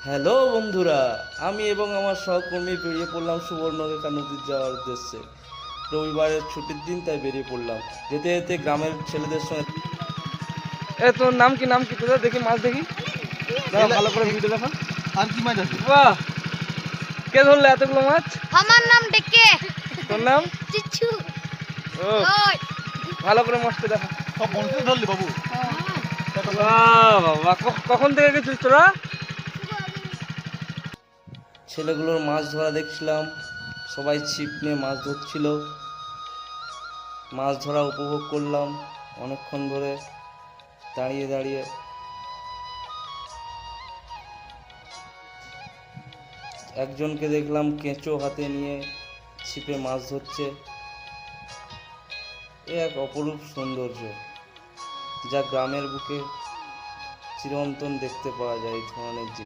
Hello বন্ধুরা, আমি এবং আমার সহকর্মী বেরিয়ে পড়লাম সুবর্ণরেখা নদী যাওয়ার উদ্দেশ্যে। রবিবারের ছুটির দিন, তাই বেরিয়ে পড়লাম। যেতে যেতে গ্রামের ছেলেদের সঙ্গে। তোর নাম কি তোদের দেখি মাছ দেখি। ভালো করে ভিডিও দেখো। আর কি মাছ আছে? বাহ, কে ধরলে এতগুলো মাছ? আমার নাম ডেকে তোর নাম? চিচু। ও, ভালো করে মাছটা দেখো। সব বনকে ধরলি বাবু? বাহ বাবা, কখন থেকে গেছিস তোরা? ছেলেগুলোর মাছ ধরা দেখছিলাম। সবাই ছিপ নিয়ে মাছ ধরছিল। মাছ ধরা উপভোগ করলাম অনেকক্ষণ ধরে দাঁড়িয়ে দাঁড়িয়ে। একজনকে দেখলাম কেঁচো হাতে নিয়ে ছিপে মাছ ধরছে। এ এক অপরূপ সৌন্দর্য, যা গ্রামের বুকে চিরন্তন দেখতে পাওয়া যায় এই ধরনের জিনিস।